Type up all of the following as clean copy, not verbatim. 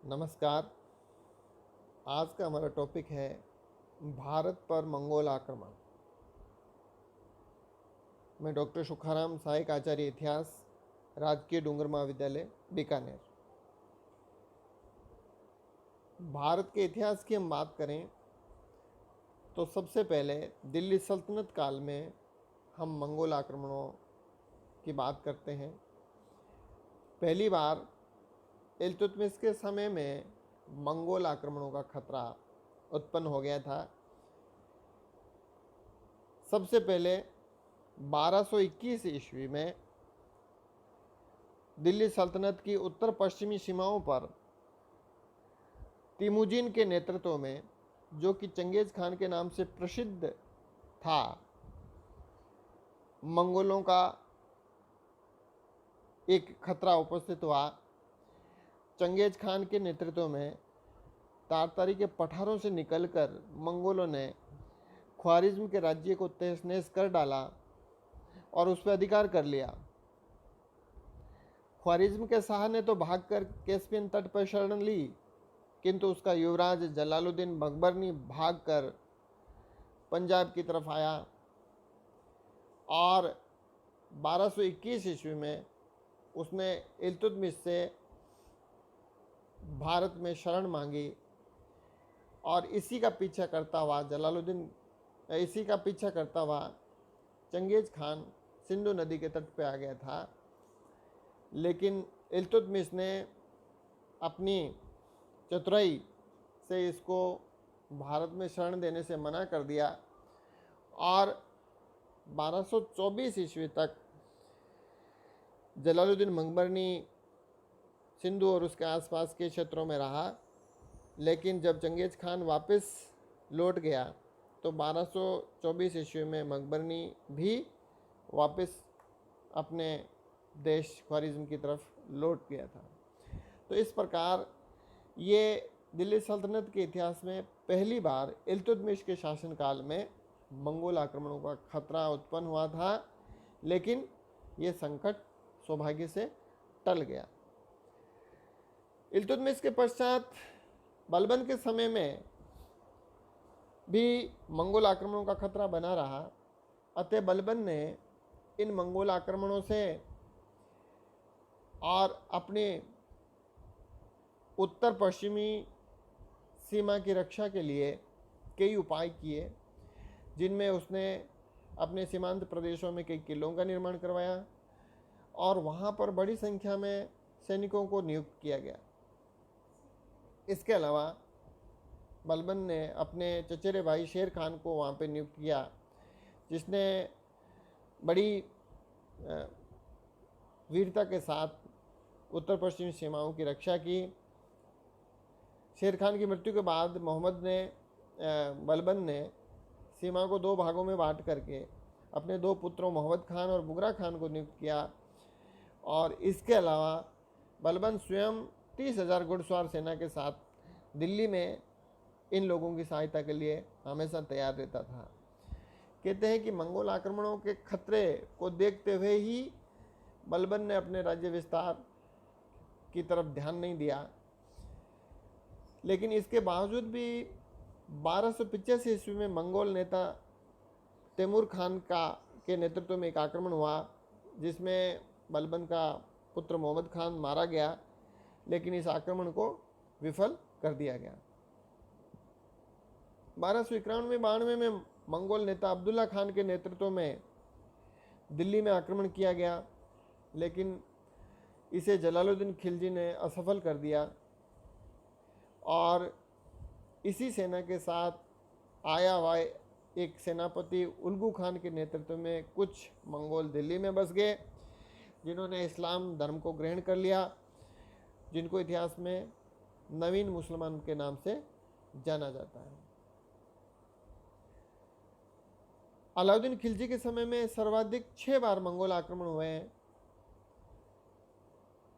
नमस्कार। आज का हमारा टॉपिक है भारत पर मंगोल आक्रमण। मैं डॉक्टर सुखाराम सहायक आचार्य इतिहास, राजकीय डूंगर महाविद्यालय बीकानेर। भारत के इतिहास की हम बात करें तो सबसे पहले दिल्ली सल्तनत काल में हम मंगोल आक्रमणों की बात करते हैं। पहली बार इल्तुतमिश के समय में मंगोल आक्रमणों का खतरा उत्पन्न हो गया था। सबसे पहले 1221 ईस्वी में दिल्ली सल्तनत की उत्तर पश्चिमी सीमाओं पर तिमुजिन के नेतृत्व में, जो कि चंगेज खान के नाम से प्रसिद्ध था, मंगोलों का एक खतरा उपस्थित हुआ। चंगेज खान के नेतृत्व में तारतारी के पठारों से निकलकर मंगोलों ने ख्वारिज्म के राज्य को तहस नहस कर डाला और उस पर अधिकार कर लिया। ख्वारिज्म के शाह ने तो भागकर कैस्पियन तट पर शरण ली, किंतु उसका युवराज जलालुद्दीन बकबरनी भागकर पंजाब की तरफ आया और 1221 ईस्वी में उसने इल्तुतमिश से भारत में शरण मांगी और इसी का पीछा करता हुआ चंगेज खान सिंधु नदी के तट पर आ गया था। लेकिन इल्तुतमिश ने अपनी चतुराई से इसको भारत में शरण देने से मना कर दिया और 1224 ईस्वी तक जलालुद्दीन बकबरनी सिंधु और उसके आसपास के क्षेत्रों में रहा। लेकिन जब चंगेज खान वापस लौट गया तो 1224 ईस्वी में बकबरनी भी वापस अपने देश ख्वारिज्म की तरफ लौट गया था। तो इस प्रकार ये दिल्ली सल्तनत के इतिहास में पहली बार इल्तुतमिश के शासनकाल में मंगोल आक्रमणों का खतरा उत्पन्न हुआ था, लेकिन ये संकट सौभाग्य से टल गया। इल्तुतमिश के पश्चात बलबन के समय में भी मंगोल आक्रमणों का खतरा बना रहा। अतः बलबन ने इन मंगोल आक्रमणों से और अपने उत्तर पश्चिमी सीमा की रक्षा के लिए कई उपाय किए, जिनमें उसने अपने सीमांत प्रदेशों में कई किलों का निर्माण करवाया और वहाँ पर बड़ी संख्या में सैनिकों को नियुक्त किया गया। इसके अलावा बलबन ने अपने चचेरे भाई शेर खान को वहाँ पे नियुक्त किया, जिसने बड़ी वीरता के साथ उत्तर पश्चिमी सीमाओं की रक्षा की। शेर खान की मृत्यु के बाद बलबन ने सीमा को दो भागों में बांट करके अपने दो पुत्रों मोहम्मद खान और बुगरा खान को नियुक्त किया और इसके अलावा बलबन स्वयं 30,000 घुड़सवार सेना के साथ दिल्ली में इन लोगों की सहायता के लिए हमेशा तैयार रहता था। कहते हैं कि मंगोल आक्रमणों के खतरे को देखते हुए ही बलबन ने अपने राज्य विस्तार की तरफ ध्यान नहीं दिया। लेकिन इसके बावजूद भी 1285 ईस्वी में मंगोल नेता तैमूर खान के नेतृत्व में एक आक्रमण हुआ, जिसमें बलबन का पुत्र मोहम्मद खान मारा गया, लेकिन इस आक्रमण को विफल कर दिया गया। 1291-92 में मंगोल नेता अब्दुल्ला खान के नेतृत्व में दिल्ली में आक्रमण किया गया, लेकिन इसे जलालुद्दीन खिलजी ने असफल कर दिया और इसी सेना के साथ आया हुआ एक सेनापति उल्गू खान के नेतृत्व में कुछ मंगोल दिल्ली में बस गए, जिन्होंने इस्लाम धर्म को ग्रहण कर लिया, जिनको इतिहास में नवीन मुसलमान के नाम से जाना जाता है। अलाउद्दीन खिलजी के समय में सर्वाधिक 6 बार मंगोल आक्रमण हुए हैं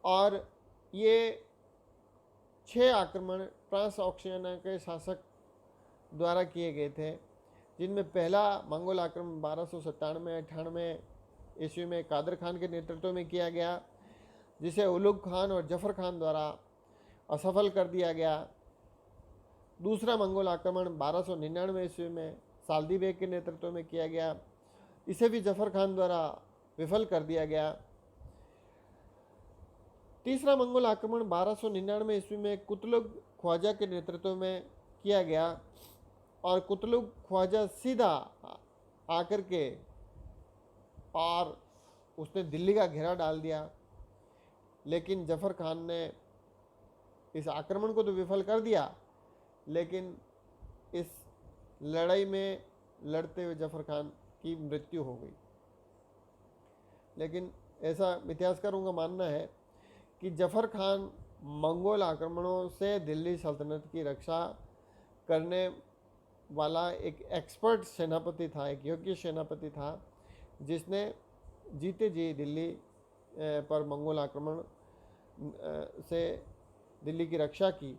और ये 6 आक्रमण ट्रांसऑक्शियाना के शासक द्वारा किए गए थे, जिनमें पहला मंगोल आक्रमण 1297-98 ईस्वी में कादर खान के नेतृत्व में किया गया, जिसे उलुग खान और जफर खान द्वारा असफल कर दिया गया। दूसरा मंगोल आक्रमण 1299 ईस्वी में साल्दी बेग के नेतृत्व में किया गया, इसे भी जफर खान द्वारा विफल कर दिया गया। तीसरा मंगोल आक्रमण 1299 ईस्वी में कुतलुग ख्वाजा के नेतृत्व में किया गया और कुतलुग ख्वाजा सीधा आकर के और उसने दिल्ली का घेरा डाल दिया। लेकिन जफर खान ने इस आक्रमण को तो विफल कर दिया, लेकिन इस लड़ाई में लड़ते हुए जफर खान की मृत्यु हो गई। लेकिन ऐसा इतिहासकारों का मानना है कि जफर खान मंगोल आक्रमणों से दिल्ली सल्तनत की रक्षा करने वाला एक एक्सपर्ट सेनापति था, एक योग्य सेनापति था, जिसने जीते जी दिल्ली पर मंगोल आक्रमण से दिल्ली की रक्षा की।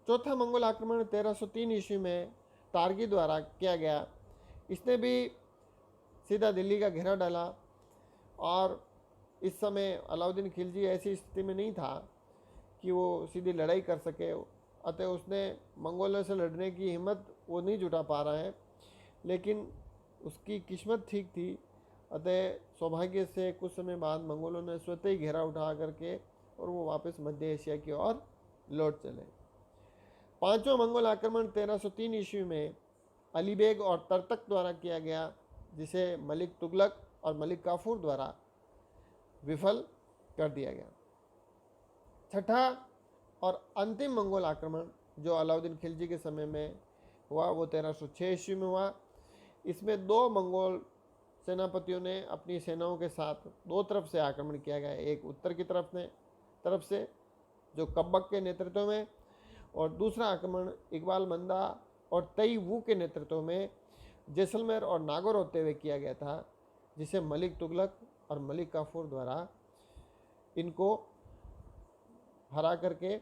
चौथा मंगोल आक्रमण 1303 ईस्वी में तारगी द्वारा किया गया। इसने भी सीधा दिल्ली का घेरा डाला और इस समय अलाउद्दीन खिलजी ऐसी स्थिति में नहीं था कि वो सीधी लड़ाई कर सके, अतः उसने मंगोलों से लड़ने की हिम्मत वो नहीं जुटा पा रहा है। लेकिन उसकी किस्मत ठीक थी, अतः सौभाग्य से कुछ समय बाद मंगोलों ने स्वतः ही घेरा उठा करके और वो वापस मध्य एशिया की ओर लौट चले। पांचवा मंगोल आक्रमण 1303 ईस्वी में अली बेग और तरतक द्वारा किया गया, जिसे मलिक तुगलक और मलिक काफूर द्वारा विफल कर दिया गया। छठा और अंतिम मंगोल आक्रमण जो अलाउद्दीन खिलजी के समय में हुआ वो 1306 ईस्वी में हुआ। इसमें दो मंगोल सेनापतियों ने अपनी सेनाओं के साथ दो तरफ से आक्रमण किया गया, एक उत्तर की तरफ से जो कब्बक के नेतृत्व में, और दूसरा आक्रमण इकबाल मंदा और तई वू के नेतृत्व में जैसलमेर और नागौर होते हुए किया गया था, जिसे मलिक तुगलक और मलिक काफूर द्वारा इनको हरा करके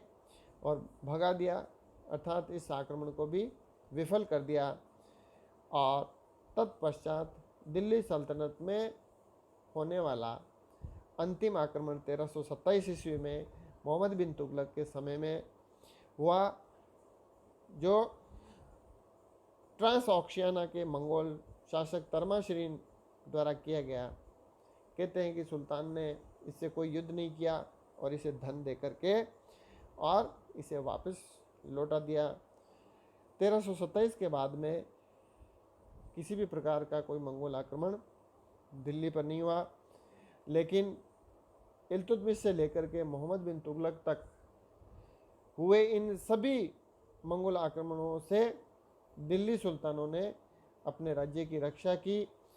और भगा दिया, अर्थात इस आक्रमण को भी विफल कर दिया। और तत्पश्चात दिल्ली सल्तनत में होने वाला अंतिम आक्रमण 1327 ईस्वी में मोहम्मद बिन तुगलक के समय में हुआ, जो ट्रांसऑक्शियाना के मंगोल शासक तर्माशिरीन द्वारा किया गया। कहते हैं कि सुल्तान ने इससे कोई युद्ध नहीं किया और इसे धन दे करके और इसे वापस लौटा दिया। 1327 के बाद में किसी भी प्रकार का कोई मंगोल आक्रमण दिल्ली पर नहीं हुआ, लेकिन इल्तुतमिश से लेकर के मोहम्मद बिन तुगलक तक हुए इन सभी मंगोल आक्रमणों से दिल्ली सुल्तानों ने अपने राज्य की रक्षा की